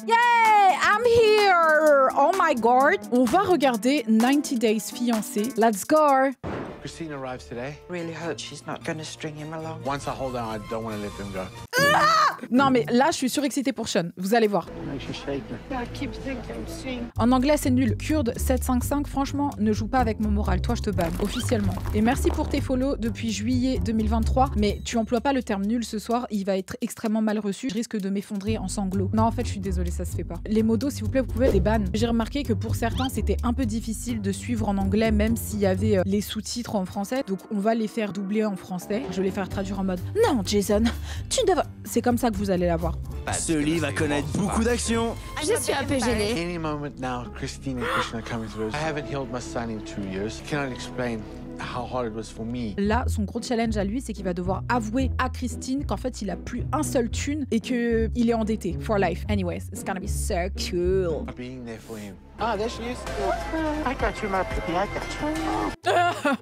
Yeah, I'm here. Oh my god. On va regarder 90 Days Fiancé. Let's go. Christine arrives today. Really hope she's not going to string him along. Once I hold on, I don't want to let them go. Non mais là je suis surexcitée pour Sean, vous allez voir. En anglais c'est nul. Kurde 755, franchement ne joue pas avec mon moral, toi je te banne officiellement. Et merci pour tes follows depuis juillet 2023, mais tu emploies pas le terme nul ce soir, il va être extrêmement mal reçu, je risque de m'effondrer en sanglots. Non en fait je suis désolée, ça se fait pas. Les modos s'il vous plaît, vous pouvez les ban. J'ai remarqué que pour certains c'était un peu difficile de suivre en anglais même s'il y avait les sous-titres en français, donc on va les faire doubler en français. Je vais les faire traduire en mode non Jason, tu devrais... C'est comme ça que vous allez la voir. Ce lit va connaître beaucoup d'actions. Je suis un peu gênée. Any moment now, Christine and Christian are coming through. I haven't healed my son in 2 years. Cannot explain how hard it was for me. Là, son gros challenge à lui, c'est qu'il va devoir avouer à Christine qu'en fait, il a plus un seul thune et qu'il est endetté for life. Anyways, it's gonna be so cool. Being there for him. Oh, there she is. I got you, my baby. I got you.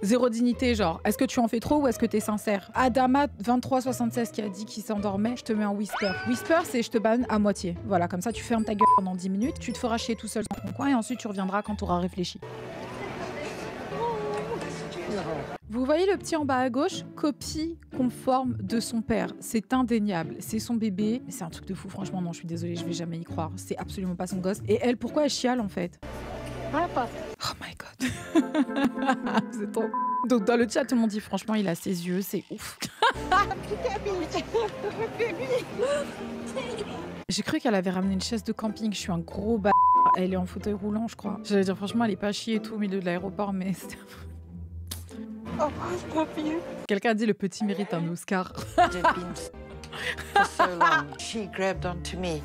Zéro dignité, genre. Est-ce que tu en fais trop ou est-ce que t'es sincère? Adama 2376 qui a dit qu'il s'endormait, je te mets un whisper. Whisper, c'est je te banne à moitié. Voilà, comme ça, tu fermes ta gueule pendant 10 minutes, tu te feras chier tout seul dans ton coin et ensuite tu reviendras quand tu auras réfléchi. Vous voyez le petit en bas à gauche? Copie conforme de son père. C'est indéniable. C'est son bébé. Mais c'est un truc de fou, franchement. Non, je suis désolée, je vais jamais y croire. C'est absolument pas son gosse. Et elle, pourquoi elle chiale en fait? Oh my god. C'est trop... Donc dans le chat, tout le monde dit franchement, il a ses yeux, c'est ouf. J'ai cru qu'elle avait ramené une chaise de camping. Je suis un gros bâtard. Elle est en fauteuil roulant, je crois. J'allais dire franchement, elle est pas chiée et tout au milieu de l'aéroport, mais... Oh, I love you. Quelqu'un a dit le petit mérite un Oscar. They've been for so long. She grabbed onto me.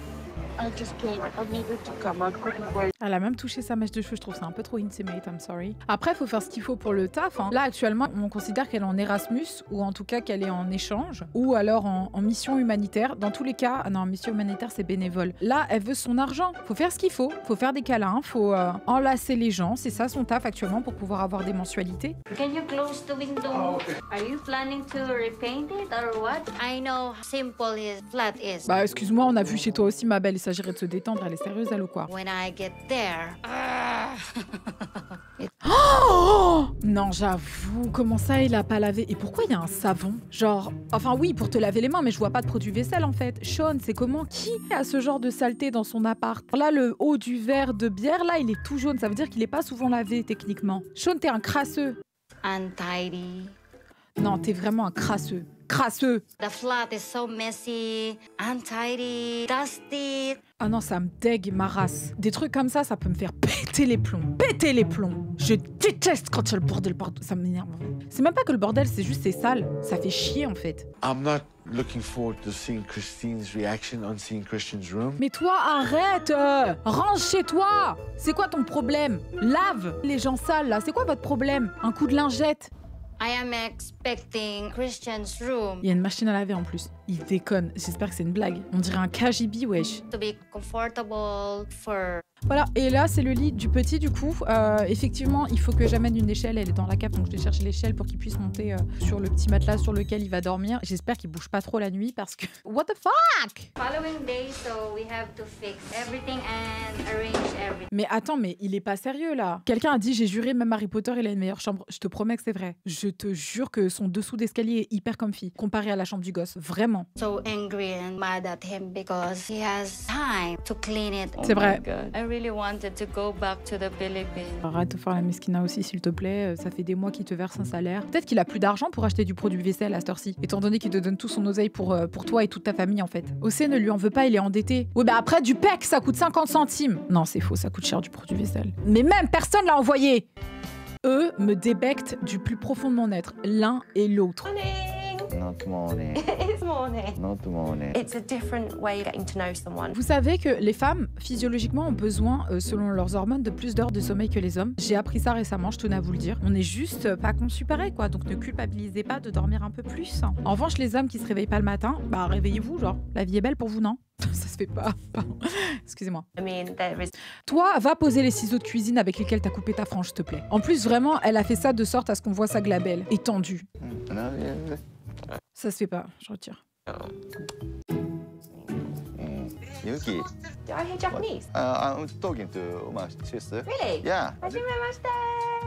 I just came. I needed to come. I couldn't wait. Elle a même touché sa mèche de cheveux, je trouve ça un peu trop intimate, I'm sorry. Après, il faut faire ce qu'il faut pour le taf. Hein. Là, actuellement, on considère qu'elle est en Erasmus, ou en tout cas qu'elle est en échange, ou alors en mission humanitaire. Dans tous les cas, non, en mission humanitaire, c'est bénévole. Là, elle veut son argent. Faut faire ce qu'il faut faire des câlins, faut enlacer les gens. C'est ça son taf actuellement pour pouvoir avoir des mensualités. Can you close the window? Oh, okay. Are you planning to repaint it or what? I know how simple his flat is. Bah, excuse-moi, on a vu chez toi aussi, ma belle, il s'agirait de se détendre. Elle est sérieuse, elle ou quoi? When I get there. Oh non, j'avoue, comment ça il a pas lavé? Et pourquoi il y a un savon? Genre, enfin oui, pour te laver les mains, mais je vois pas de produit vaisselle en fait. Sean, c'est comment? Qui a ce genre de saleté dans son appart? Là, le haut du verre de bière, là, il est tout jaune. Ça veut dire qu'il est pas souvent lavé techniquement. Sean, t'es un crasseux. Untidy. Non, t'es vraiment un crasseux. Crasseux. The flat is so messy, untidy, dusty. Ah non, ça me dégue ma race. Des trucs comme ça peut me faire péter les plombs. Péter les plombs. Je déteste quand il y a le bordel partout. Ça m'énerve. C'est même pas que le bordel, c'est juste c'est sale. Ça fait chier en fait. I'm not looking forward to seeing Christine's reaction on seeing Christian's room. Mais toi, arrête. Range chez toi. C'est quoi ton problème? Lave les gens sales là. C'est quoi votre problème? Un coup de lingette? I am expecting Christian's room Il y a une machine à laver en plus. Il déconne. J'espère que c'est une blague. On dirait un KGB, wesh. to be comfortable for. Voilà, et là c'est le lit du petit du coup. Effectivement, il faut que j'amène une échelle, elle est dans la cave, donc je vais chercher l'échelle pour qu'il puisse monter sur le petit matelas sur lequel il va dormir. J'espère qu'il bouge pas trop la nuit parce que... What the fuck? Following day, so we have to fix everything and arrange everything. Mais attends, mais il est pas sérieux là. Quelqu'un a dit, j'ai juré, même Harry Potter il a une meilleure chambre. Je te promets que c'est vrai. Je te jure que son dessous d'escalier est hyper comfy comparé à la chambre du gosse. Vraiment. So angry and mad at him because he has time to clean it. C'est vrai. I really wanted to go back to the Philippines. Arrête de faire la mesquina aussi, s'il te plaît. Ça fait des mois qu'il te verse un salaire. Peut-être qu'il a plus d'argent pour acheter du produit vaisselle à cette heure-ci, étant donné qu'il te donne tout son oseille pour toi et toute ta famille, en fait. Océ ne lui en veut pas, il est endetté. Oui, bah après, du PEC, ça coûte 50 centimes. Non, c'est faux, ça coûte cher du produit vaisselle. Mais même personne l'a envoyé. Eux me débectent du plus profond de mon être, l'un et l'autre. Not morning. It's morning. Not morning. It's a different way of getting to know someone. Vous savez que les femmes, physiologiquement, ont besoin, selon leurs hormones, de plus d'heures de sommeil que les hommes. J'ai appris ça récemment, je tenais à vous le dire. On n'est juste pas conçus pareil, quoi. Donc ne culpabilisez pas de dormir un peu plus. En revanche, les hommes qui se réveillent pas le matin, bah réveillez-vous, genre. La vie est belle pour vous, non? Ça se fait pas. Pardon. Excusez-moi. I mean, there is. Toi, va poser les ciseaux de cuisine avec lesquels t'as coupé ta frange, s'il te plaît. En plus, vraiment, elle a fait ça de sorte à ce qu'on voit sa glabelle étendue. No, yeah. Ça se fait pas, je retire. Yuki. Do I hear Japanese? I'm talking to my sister. Really? Yeah.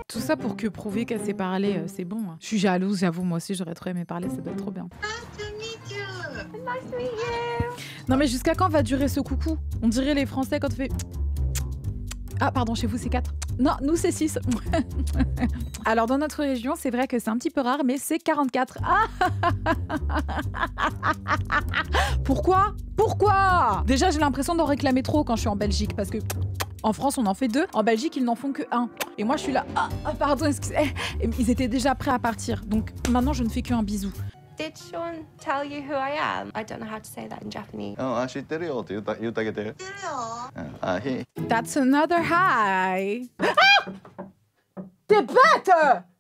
Tout ça pour que prouver qu'elle sait parler, c'est bon. Hein. Je suis jalouse, j'avoue, moi aussi j'aurais trop aimé parler, ça doit être trop bien. Nice to meet you. Non mais jusqu'à quand va durer ce coucou? On dirait les Français quand on fait... Ah pardon, chez vous c'est 4. Non, nous c'est 6. Alors dans notre région, c'est vrai que c'est un petit peu rare, mais c'est 44. Ah Pourquoi? Pourquoi? Déjà j'ai l'impression d'en réclamer trop quand je suis en Belgique, parce que... En France, on en fait 2. En Belgique, ils n'en font que 1. Et moi, je suis là. Ah, pardon, excusez. Ils étaient déjà prêts à partir. Donc maintenant, je ne fais qu'un bisou. Did Sean tell you who I am? I don't know how to say that in Japanese. 知ってるよって言ってあげて。he. That's another high. Ah! T'es bête!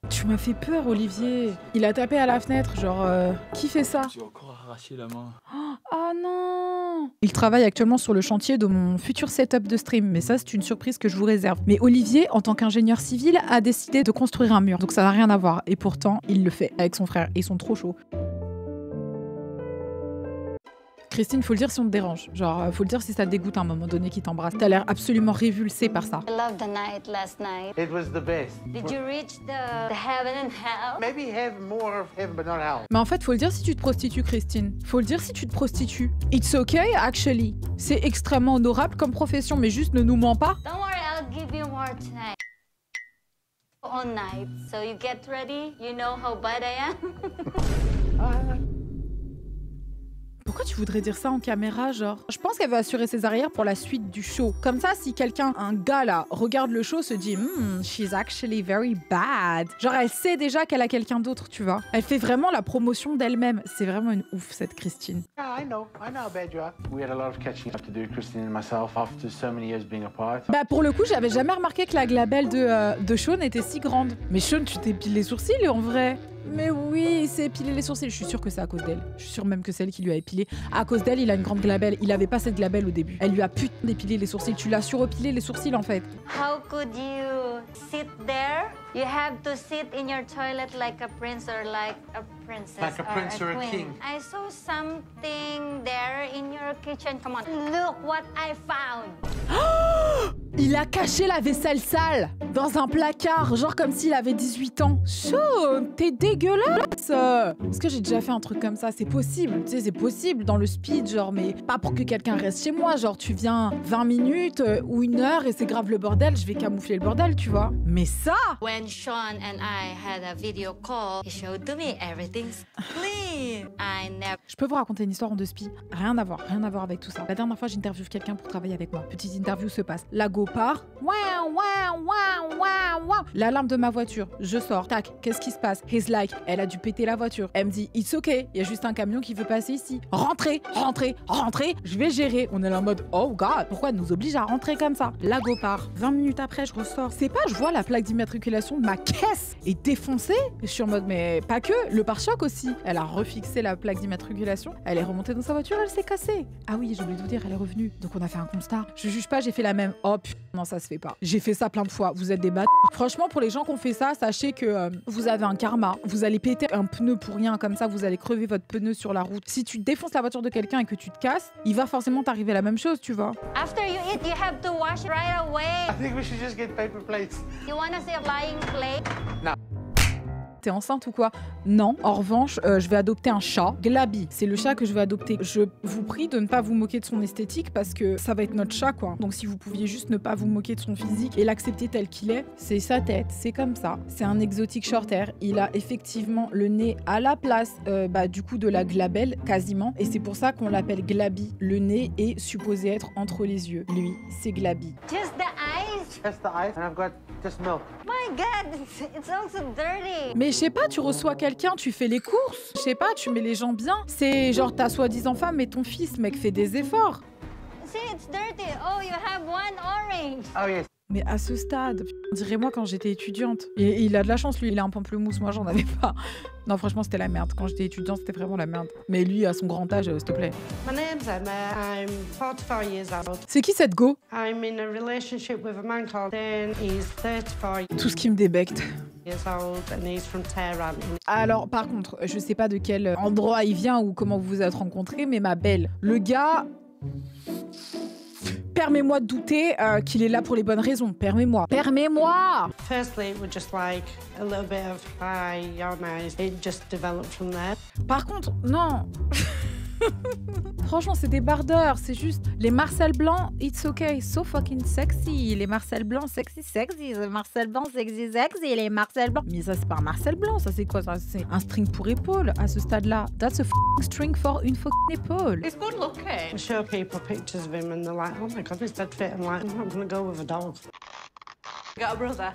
Tu m'as fait peur, Olivier. Il a tapé à la fenêtre, genre, qui fait ça? J'ai encore arraché la main. Oh non! Il travaille actuellement sur le chantier de mon futur setup de stream, mais ça, c'est une surprise que je vous réserve. Mais Olivier, en tant qu'ingénieur civil, a décidé de construire un mur, donc ça n'a rien à voir. Et pourtant, il le fait avec son frère. Ils sont trop chauds. Christine, faut le dire si on te dérange. Genre, faut le dire si ça te dégoûte à un moment donné qu'il t'embrasse. T'as l'air absolument révulsée par ça. I loved the night last night. It was the best. Did you reach the heaven and hell? Maybe heaven, more of heaven, but not hell. Mais en fait, faut le dire si tu te prostitues, Christine. Faut le dire si tu te prostitues. It's okay, actually. C'est extrêmement honorable comme profession, mais juste ne nous mens pas. Don't worry, I'll give you more tonight. All night. So you get ready. You know how bad I am. Pourquoi tu voudrais dire ça en caméra, genre? Je pense qu'elle veut assurer ses arrières pour la suite du show. Comme ça, si quelqu'un, un gars là, regarde le show, se dit she's actually very bad. Genre, elle sait déjà qu'elle a quelqu'un d'autre, tu vois. Elle fait vraiment la promotion d'elle-même. C'est vraiment une ouf, cette Christine. Yeah, I know how bad you are. We had a lot of catching up to do, Christine and myself, after so many years being apart. Bah, pour le coup, j'avais jamais remarqué que la glabelle de Sean était si grande. Mais Sean, tu t'épiles les sourcils en vrai? Mais oui, il s'est épilé les sourcils. Je suis sûre que c'est à cause d'elle. Je suis sûre même que c'est elle qui lui a épilé. À cause d'elle, il a une grande glabelle. Il avait pas cette glabelle au début. Elle lui a putain d'épilé les sourcils. Tu l'as surépilé les sourcils en fait. How could you sit there? You have to sit in your toilet like a prince or like a princess. Like a prince or a queen. king. I saw something there in your kitchen. Come on, look what I found. Il a caché la vaisselle sale dans un placard, genre comme s'il avait 18 ans. Sean, t'es dégueulasse! Est-ce que j'ai déjà fait un truc comme ça? C'est possible, tu sais, c'est possible dans le speed, genre, mais pas pour que quelqu'un reste chez moi. Genre, tu viens 20 minutes ou 1 heure et c'est grave le bordel, je vais camoufler le bordel, tu vois. Mais ça! When Sean and I had a video call, he showed to me everything's clean. I never. Je peux vous raconter une histoire en 2 spies. Rien à voir avec tout ça. La dernière fois, j'interviewe quelqu'un pour travailler avec moi. Petite interview se passe. La go part. L'alarme de ma voiture. Je sors. Tac. Qu'est-ce qui se passe? He's like, elle a dû péter la voiture. Elle me dit, it's okay. Il y a juste un camion qui veut passer ici. Rentrez. Je vais gérer. On est là en mode, oh god, pourquoi elle nous oblige à rentrer comme ça? La go part. 20 minutes après, je ressors. C'est pas, je vois la plaque d'immatriculation de ma caisse est défoncée. Je suis en mode, mais pas que. Le pare-choc aussi. Elle a refixé la plaque d'immatriculation. Elle est remontée dans sa voiture. Elle s'est cassée. Ah oui, j'ai oublié de vous dire, elle est revenue. Donc on a fait un constat. Je juge pas, j'ai fait la même. Oh putain, non, ça se fait pas. J'ai fait ça plein de fois. Vous êtes des bâtards. Franchement, pour les gens qui ont fait ça, sachez que vous avez un karma. Vous allez péter un pneu pour rien comme ça. Vous allez crever votre pneu sur la route. Si tu défonces la voiture de quelqu'un et que tu te casses, il va forcément t'arriver la même chose, tu vois. After you eat, you have to wash right away. I think we should just get paper plates. You wanna see a flying plate? T'es enceinte ou quoi? Non. En revanche, je vais adopter un chat. Glabi, c'est le chat que je vais adopter. Je vous prie de ne pas vous moquer de son esthétique parce que ça va être notre chat, quoi. Donc si vous pouviez juste ne pas vous moquer de son physique et l'accepter tel qu'il est, c'est sa tête, c'est comme ça. C'est un exotique short hair. Il a effectivement le nez à la place, du coup, de la glabelle, quasiment. Et c'est pour ça qu'on l'appelle Glabi. Le nez est supposé être entre les yeux. Lui, c'est Glabi. Just the eyes? Just the ice, and I've got just milk. My God, it's also dirty. Mais je sais pas, tu reçois quelqu'un, tu fais les courses. Je sais pas, tu mets les gens bien. C'est genre ta soi-disant femme et ton fils, mec, fait des efforts. See, it's dirty. Oh, you have one orange. Oh yes. Mais à ce stade, dirais-moi quand j'étais étudiante. Et il a de la chance, lui, il a un pamplemousse, moi j'en avais pas. Non, franchement, c'était la merde. Quand j'étais étudiante, c'était vraiment la merde. Mais lui, à son grand âge, s'il te plaît. My name's Emma. I'm 44 years old. C'est qui cette go? I'm in a relationship with a man called Dan. He's 34 Tout ce qui me débecte. years old and he's from Tehran. Alors, par contre, je sais pas de quel endroit il vient ou comment vous vous êtes rencontrés, mais ma belle, le gars... Permets-moi de douter qu'il est là pour les bonnes raisons. Permets-moi. Permets-moi. Firstly, it was just like a little bit of hi, you're nice. It just developed from there. Par contre, non. Franchement, c'est des bardeurs. C'est juste les Marcel Blanc, it's okay, so fucking sexy. Les Marcel Blanc, sexy, sexy. Les Marcel Blanc, sexy, sexy. Les Marcel Blanc. Mais ça, c'est pas un Marcel Blanc. Ça, c'est quoi ça? C'est un string pour épaule à ce stade-là. That's a fucking string for une fucking épaule. It's good looking. I show people pictures of him and they're like, oh my God, this dead fit. I'm like, I'm not going to go with a dog. Got a brother.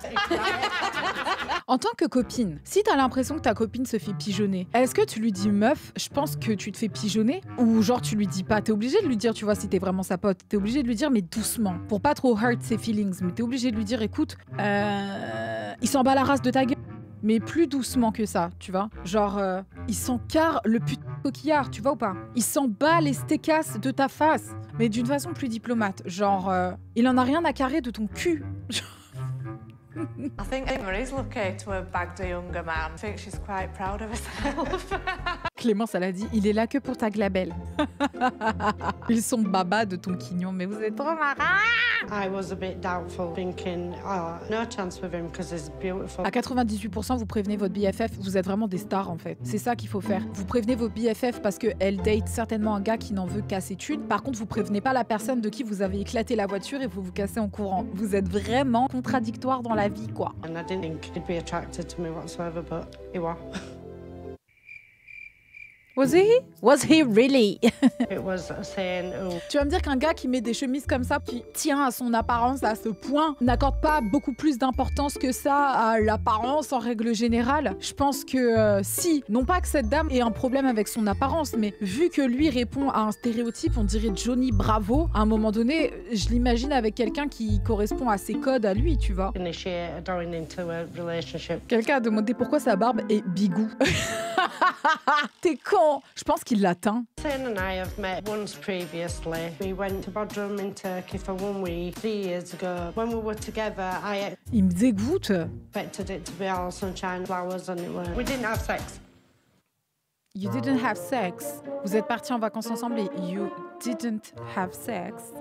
En tant que copine, si t'as l'impression que ta copine se fait pigeonner, est-ce que tu lui dis meuf, je pense que tu te fais pigeonner? Ou genre tu lui dis pas? T'es obligé de lui dire, tu vois, si t'es vraiment sa pote, t'es obligé de lui dire mais doucement, pour pas trop hurt ses feelings, mais t'es obligé de lui dire écoute, il s'en bat la race de ta gueule. Mais plus doucement que ça, tu vois. Genre, il s'en carre le putain de coquillard, tu vois ou pas? Il s'en bat les stécasses de ta face, mais d'une façon plus diplomate. Genre, il en a rien à carrer de ton cul. I think Marie's lucky to have bagged a younger man. I think she's quite proud of herself. Clémence, elle a dit, il est là que pour ta glabelle. Ils sont baba de ton quignon, mais vous êtes trop marrants. I was a bit doubtful, thinking, oh, no chance with him because he's beautiful. À 98%, vous prévenez votre BFF, vous êtes vraiment des stars en fait. C'est ça qu'il faut faire. Vous prévenez vos BFF parce qu'elle date certainement un gars qui n'en veut qu'à ses thunes. Par contre, vous prévenez pas la personne de qui vous avez éclaté la voiture et vous vous cassez en courant. Vous êtes vraiment contradictoire dans la vie, quoi. And I didn't think he'd be attracted to me whatsoever, but he was. Was he? Was he really? It was saying, oh, Tu vas me dire qu'un gars qui met des chemises comme ça, qui tient à son apparence à ce point, n'accorde pas beaucoup plus d'importance que ça à l'apparence en règle générale? Je pense que si, non pas que cette dame ait un problème avec son apparence, mais vu que lui répond à un stéréotype, on dirait Johnny Bravo, à un moment donné, je l'imagine avec quelqu'un qui correspond à ses codes à lui, tu vois. initiate going into a relationship. Quelqu'un a demandé pourquoi sa barbe est bigou. T'es con! Je pense qu'il l'atteint. Hussein and I have met once previously. We went to Bodrum in Turkey for 1 week 3 years ago. When we were together, I Il me dégoûte. expected it to be all sunshine, flowers, and it weren't. We didn't have sex. You didn't have sex. Vous êtes partis en vacances ensemble et you didn't have sex.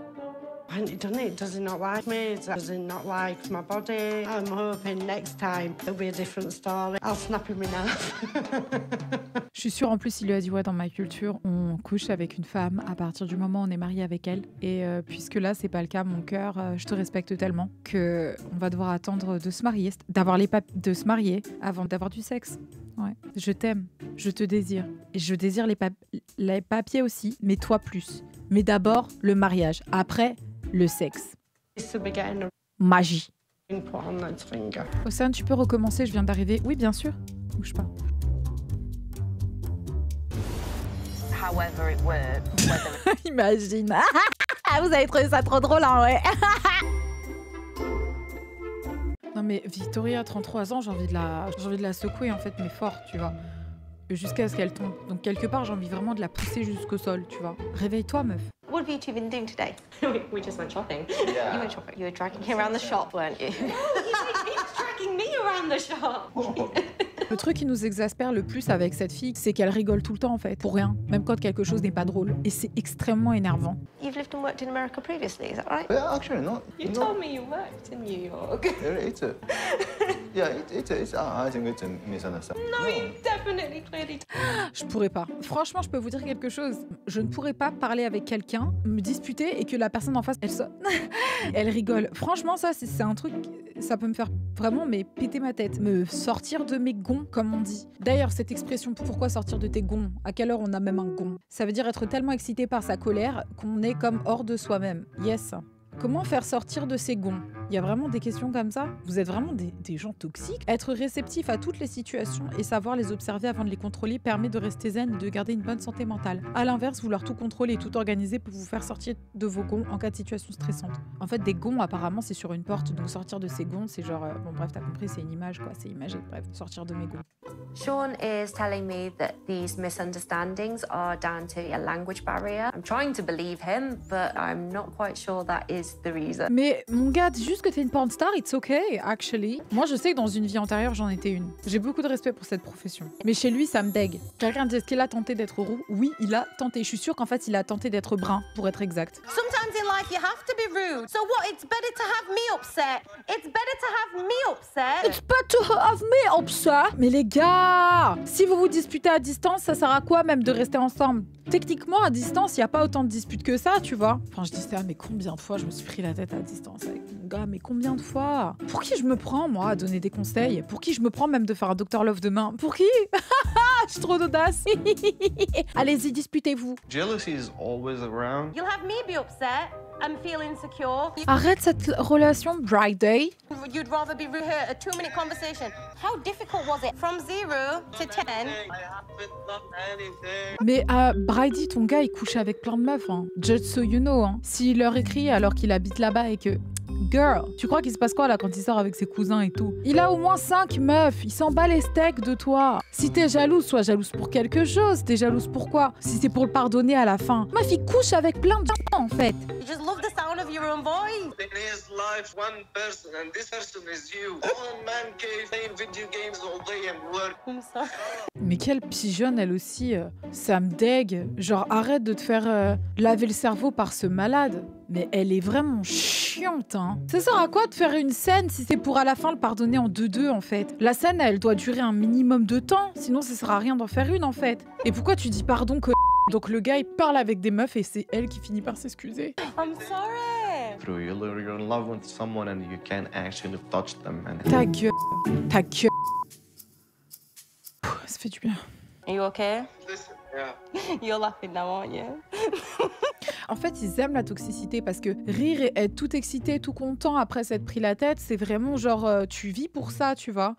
And he done it. Does he not like me? Does he not like my body? I'm hoping next time it'll be a different story. I'll snap him in half. Je suis sûre en plus il lui a dit ouais dans ma culture on couche avec une femme à partir du moment où on est marié avec elle et puisque là c'est pas le cas mon cœur je te respecte tellement que on va devoir attendre de se marier de se marier avant d'avoir du sexe. Ouais. Je t'aime, je te désire et je désire les papiers aussi mais toi plus. Mais d'abord le mariage, après le sexe. He's to be getting a Magie. ring put on that finger. Océane, tu peux recommencer, je viens d'arriver. Oui, bien sûr. Bouge pas. However it worked. Imagine. Vous avez trouvé ça trop drôle, hein, ouais. Non mais Victoria, 33 ans, j'ai envie de la secouer en fait, mais fort, tu vois. Jusqu'à ce qu'elle tombe. Donc quelque part, j'ai envie vraiment de la pousser jusqu'au sol, tu vois. Réveille-toi, meuf. What have you two been doing today? We just went shopping. Yeah. You went shopping. You were dragging him around the shop, weren't you? He was dragging me around the shop. Le truc qui nous exaspère le plus avec cette fille, c'est qu'elle rigole tout le temps en fait, pour rien, même quand quelque chose n'est pas drôle. Et c'est extrêmement énervant. You've lived and worked in America previously, is that right? Yeah, actually, not. You not told me you worked in New York. It's a. Yeah, it's. I think it's a misunderstanding. No, you definitely clearly. Je pourrais pas. Franchement, je peux vous dire quelque chose. Je ne pourrais pas parler avec quelqu'un, me disputer et que la personne en face, elle rigole. Franchement, ça, c'est un truc, ça peut me faire vraiment péter ma tête. Me sortir de mes gonds, comme on dit. D'ailleurs, cette expression, pourquoi sortir de tes gonds? À quelle heure on a même un gond? Ça veut dire être tellement excité par sa colère qu'on est comme hors de soi-même. Yes. Comment faire sortir de ses gonds? Il y a vraiment des questions comme ça? Vous êtes vraiment des gens toxiques? Être réceptif à toutes les situations et savoir les observer avant de les contrôler permet de rester zen et de garder une bonne santé mentale. À l'inverse, vouloir tout contrôler et tout organiser peut vous faire sortir de vos gonds en cas de situation stressante. En fait, des gonds, apparemment, c'est sur une porte, donc sortir de ses gonds, c'est genre... bon bref, t'as compris, c'est une image, quoi, c'est imagé. Bref, sortir de mes gonds. Sean is telling me that these misunderstandings are down to a language barrier. I'm trying to believe him, but I'm not quite sure that is the reason. Mais mon gars, dis juste que t'es une porn star, it's okay, actually. Moi, je sais que dans une vie antérieure, j'en étais une. J'ai beaucoup de respect pour cette profession. Mais chez lui, ça me dégue. Quelqu'un dit, est-ce qu'il a tenté d'être roux? Oui, il a tenté. Je suis sûre qu'en fait, il a tenté d'être brun, pour être exact. Sometimes in life, you have to be rude. So what? It's better to have me upset. It's better to have me upset. It's better to have me upset. Mais les gars, si vous vous disputez à distance, ça sert à quoi même de rester ensemble? Techniquement, à distance, il n'y a pas autant de disputes que ça, tu vois. Enfin, je dis ça, mais combien de fois je me suis pris la tête à distance avec mon gars? Mais combien de fois? Pour qui je me prends, moi, à donner des conseils? Pour qui je me prends même de faire un Dr Love demain? Pour qui? Je suis trop d'audace. Allez-y, disputez-vous. Jealousy is always around. You'll have me be upset and feel insecure. Arrête cette relation Bright Day. You'd rather be rude here, a 2-minute conversation. How difficult was it? From 0 to 10? I haven't done anything. Mais Brady, ton gars, il couche avec plein de meufs. Hein. Just so you know. Hein. S'il leur écrit alors qu'il habite là-bas et que... Girl, tu crois qu'il se passe quoi là quand il sort avec ses cousins et tout? Il a au moins 5 meufs, il s'en bat les steaks de toi. Si t'es jalouse, sois jalouse pour quelque chose. T'es jalouse pourquoi? Si c'est pour le pardonner à la fin. Meuf, il couche avec plein de gens en fait. You just love the sound of your own voice. In his life, one person, and this person is you. One man cave, playing video games all day and work. I'm sorry. Mais quelle pigeonne elle aussi. Ça me dégue. Genre arrête de te faire laver le cerveau par ce malade. Mais elle est vraiment chiante, hein. Ça sert à quoi de faire une scène si c'est pour à la fin le pardonner en 2-2 en fait? La scène, elle doit durer un minimum de temps, sinon ça sert à rien d'en faire une en fait. Et pourquoi tu dis pardon que... Donc le gars il parle avec des meufs et c'est elle qui finit par s'excuser. I'm sorry. Through you're in love with someone and you can't actually touch them. And Ta gueule. Ta gueule. Ça fait du bien. Are you okay? listen, yeah. You're laughing now, aren't you? En fait, ils aiment la toxicité parce que rire et être tout excité, tout content après s'être pris la tête, c'est vraiment genre tu vis pour ça, tu vois.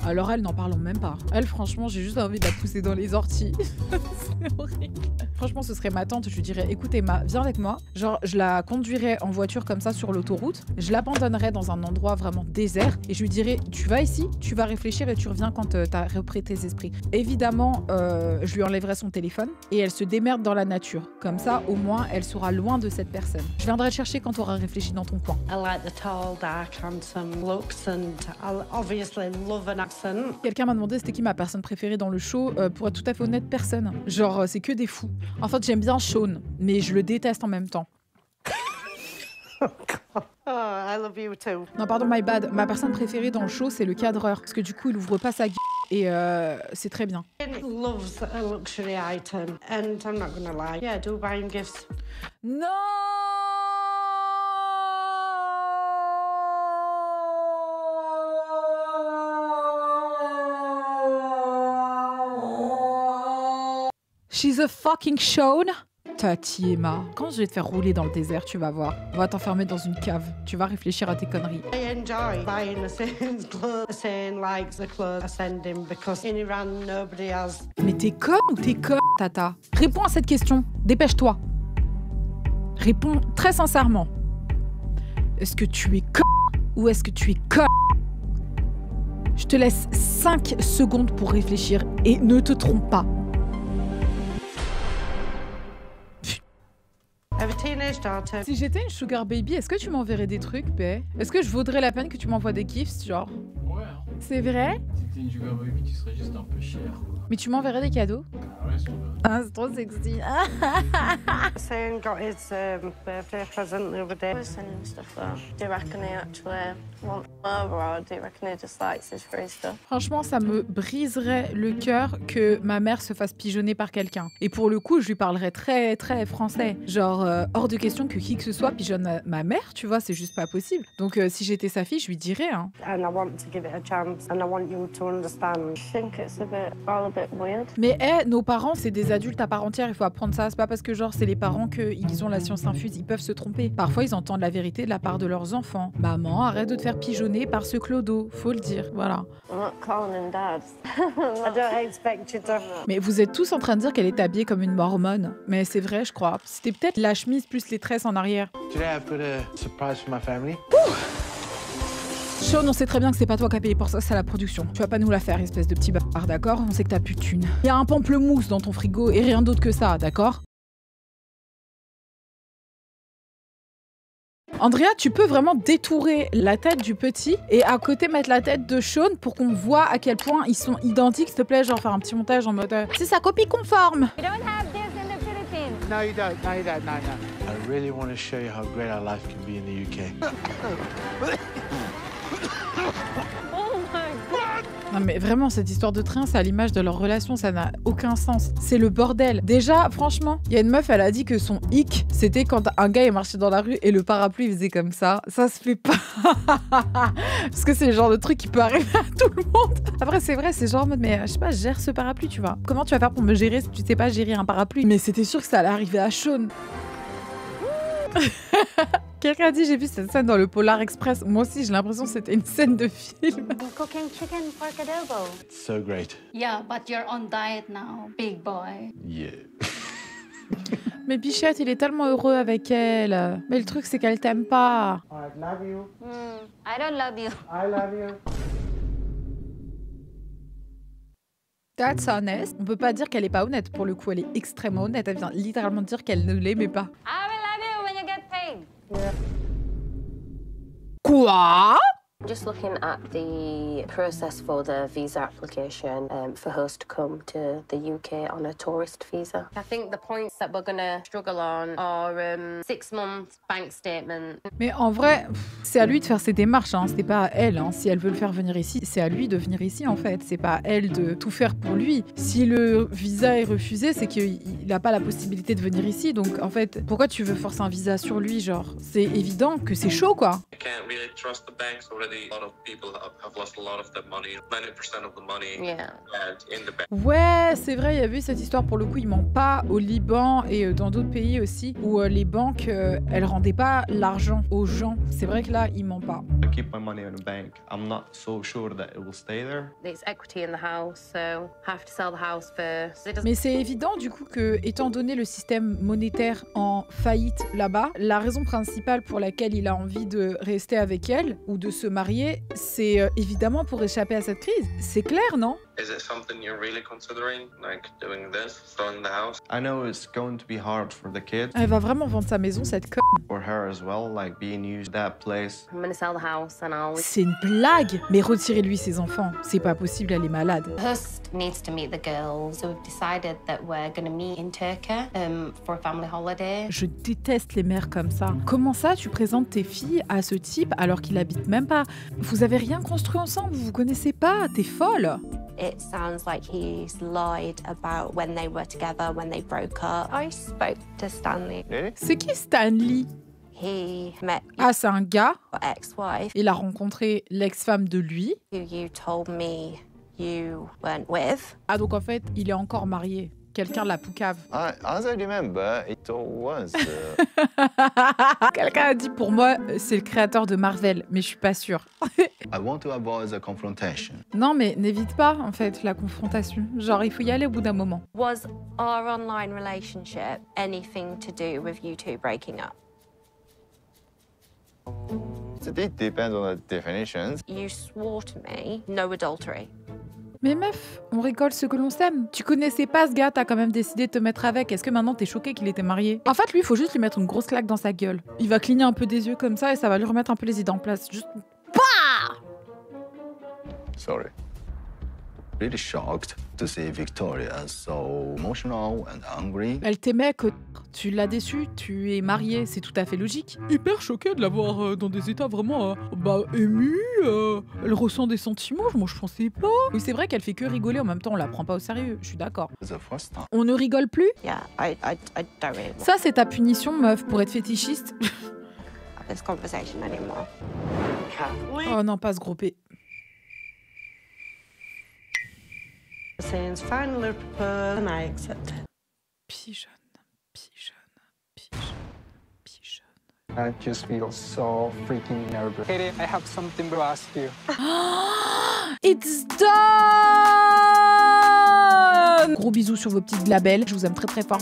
Alors elle, n'en parlons même pas. Elle, franchement, j'ai juste envie de la pousser dans les orties. C'est horrible. Franchement, ce serait ma tante, je lui dirais, écoute Emma, viens avec moi. Genre, je la conduirais en voiture comme ça sur l'autoroute. Je l'abandonnerais dans un endroit vraiment désert. Et je lui dirais, tu vas ici, tu vas réfléchir et tu reviens quand t'as repris tes esprits. Évidemment, je lui enlèverais son téléphone et elle se démerde dans la nature. Comme ça, au moins, elle sera loin de cette personne. Je viendrai te chercher quand tu auras réfléchi dans ton coin. I like the tall, dark, handsome looks and I obviously love an accent. Quelqu'un m'a demandé c'était qui ma personne préférée dans le show. Pour être tout à fait honnête, personne. Genre, c'est que des fous. En fait, j'aime bien Sean, mais je le déteste en même temps. Oh, I love you too. Non, pardon, my bad. Ma personne préférée dans le show, c'est le cadreur. Parce que du coup, il ouvre pas sa gueule. Et c'est très bien. He loves a luxury item and I'm not gonna lie. Yeah, I do buy him gifts. Non! She's a fucking Sean. Tati Emma, quand je vais te faire rouler dans le désert, tu vas voir. On va t'enfermer dans une cave. Tu vas réfléchir à tes conneries. I enjoy buying the same clothes. Saying likes the clothes I send him because in Iran nobody has. Mais t'es con ou t'es con, Tata? Réponds à cette question. Dépêche-toi. Réponds très sincèrement. Est-ce que tu es con ou est-ce que tu es con? Je te laisse 5 secondes pour réfléchir et ne te trompe pas. I have a teenage daughter. Si j'étais une sugar baby, est-ce que tu m'enverrais des trucs, bé? Est-ce que je vaudrais la peine que tu m'envoies des gifts, genre? Ouais. C'est vrai? Si t'étais une sugar baby, tu serais juste un peu cher, quoi. Mais tu m'enverrais des cadeaux? Ah ouais, c'est vrai. Ah, c'est trop sexy. Saying got his birthday present the other day. We're sending stuff out. Do you reckon he actually wants more, or do you reckon he just likes his free stuff? Franchement, ça me briserait le cœur que ma mère se fasse pigeonner par quelqu'un. Et pour le coup, je lui parlerais très, très français. Genre, hors de question que qui que ce soit pigeonne ma mère, tu vois, c'est juste pas possible. Donc, si j'étais sa fille, je lui dirais, hein. And I want to give it a chance and I want you to understand. I think it's all a bit weird. Mais nos parents, c'est des adultes à part entière, il faut apprendre ça. C'est pas parce que genre c'est les parents qu'ils ont la science infuse, ils peuvent se tromper. Parfois, ils entendent la vérité de la part de leurs enfants. Maman, arrête de te faire pigeonner par ce clodo, faut le dire, voilà. I'm not calling him dad. I don't expect you to. Mais vous êtes tous en train de dire qu'elle est habillée comme une mormone. Mais c'est vrai, je crois. C'était peut-être la chemise plus les tresses en arrière. Today I've got a surprise for my family. Sean, on sait très bien que c'est pas toi qui as payé pour ça, c'est la production. Tu vas pas nous la faire, espèce de petit bâtard, d'accord? On sait que t'as plus de thunes. Il y a un pamplemousse dans ton frigo et rien d'autre que ça, d'accord? Andrea, tu peux vraiment détourer la tête du petit et à côté mettre la tête de Sean pour qu'on voit à quel point ils sont identiques, s'il te plaît, genre faire un petit montage en mode c'est sa copie conforme. We don't have this in the Philippines. No, you don't. No, you don't. No, no. I really want to show you how great our life can be in the UK. Non mais vraiment, cette histoire de train, c'est à l'image de leur relation, ça n'a aucun sens. C'est le bordel. Déjà, franchement, il y a une meuf, elle a dit que son hic, c'était quand un gars est marché dans la rue et le parapluie il faisait comme ça. Ça se fait pas. Parce que c'est le genre de truc qui peut arriver à tout le monde. Après, c'est vrai, c'est genre en mode, mais je sais pas, gère ce parapluie, tu vois. Comment tu vas faire pour me gérer si tu sais pas gérer un parapluie? Mais c'était sûr que ça allait arriver à Sean. Quelqu'un a dit j'ai vu cette scène dans le Polar Express. Moi aussi j'ai l'impression que c'était une scène de film. Cooking chicken pork adobo. It's so great. Yeah, but you're on diet now, big boy. Yeah. Mais Bichette, il est tellement heureux avec elle. Mais le truc c'est qu'elle t'aime pas. I love you. I don't love you. I love you. That's honest. On peut pas dire qu'elle est pas honnête. Pour le coup, elle est extrêmement honnête. Elle vient littéralement de dire qu'elle ne l'aimait pas. I will love you when you get paid. Yeah. Quoi? Just looking at the process for the visa application for her to come to the UK on a tourist visa. I think the points that we're gonna struggle on are 6 months bank statement. Mais en vrai, c'est à lui de faire ses démarches, hein. C'est pas à elle. Hein. Si elle veut le faire venir ici, c'est à lui de venir ici en fait. C'est pas à elle de tout faire pour lui. Si le visa est refusé, c'est qu'il n'a pas la possibilité de venir ici. Donc en fait, pourquoi tu veux forcer un visa sur lui? Genre, c'est évident que c'est chaud quoi. I can't really trust the banks already. A lot of people have lost a lot of their money. 90% of the money in the bank. Ouais, c'est vrai, il y avait cette histoire pour le coup, il ment pas au Liban et dans d'autres pays aussi où les banques, elles rendaient pas l'argent aux gens. C'est vrai que là, il ment pas. I keep my money in a bank. I'm not so sure that it will stay there. There's equity in the house, so have to sell the house first. Mais c'est évident du coup que, étant donné le système monétaire en faillite là-bas, la raison principale pour laquelle il a envie de rester avec elle ou de se marier, c'est évidemment pour échapper à cette crise. C'est clair, non? Is it something you're really considering, like doing this, selling the house? I know it's going to be hard for the kids. Elle va vraiment vendre sa maison, cette conne. For her as well, like being used that place. I'm gonna sell the house and I'll... C'est une blague. Mais retirez-lui ses enfants. C'est pas possible, elle est malade. Hurst needs to meet the girls, so we've decided that we're gonna meet in Turkey for a family holiday. Je déteste les mères comme ça. Comment ça, tu présentes tes filles à ce type alors qu'il habite même pas? Vous avez rien construit ensemble, vous vous connaissez pas, t'es folle. It sounds like he's lied about when they were together, when they broke up. I spoke to Stanley. C'est qui Stanley? He met c'est un gars. Ex-wife. Il a rencontré l'ex-femme de lui. Who you told me you weren't with. Ah donc en fait, il est encore marié. Quelqu'un de la poucave. As I remember, it was. Quelqu'un a dit pour moi, c'est le créateur de Marvel, mais je suis pas sûre. I want to avoid the confrontation. Non, mais n'évite pas en fait la confrontation. Genre, il faut y aller au bout d'un moment. Was our online relationship anything to do with you two breaking up? It depends on the definitions. You swore to me no adultery. Mais meuf, on rigole ce que l'on s'aime. Tu connaissais pas ce gars, t'as quand même décidé de te mettre avec. Est-ce que maintenant t'es choqué qu'il était marié? En fait, lui, il faut juste lui mettre une grosse claque dans sa gueule. Il va cligner un peu des yeux comme ça et ça va lui remettre un peu les idées en place. Juste... Bah! Sorry. Really shocked to see Victoria so emotional and angry. Elle t'aimait, que tu l'as déçue, tu es mariée, c'est tout à fait logique. Hyper choquée de la voir dans des états vraiment émus, elle ressent des sentiments, moi je pensais pas. Oui, c'est vrai qu'elle fait que rigoler, en même temps on la prend pas au sérieux, je suis d'accord. On ne rigole plus? Yeah, I don't really want Ça c'est ta punition, meuf, pour être fétichiste. this conversation anymore. Oh non, pas ce gros P. Since finally proposed and I accepted. Pigeon. I just feel so freaking nervous. Katie, I have something to ask you. It's done! Gros bisous sur vos petites labels, je vous aime très très fort.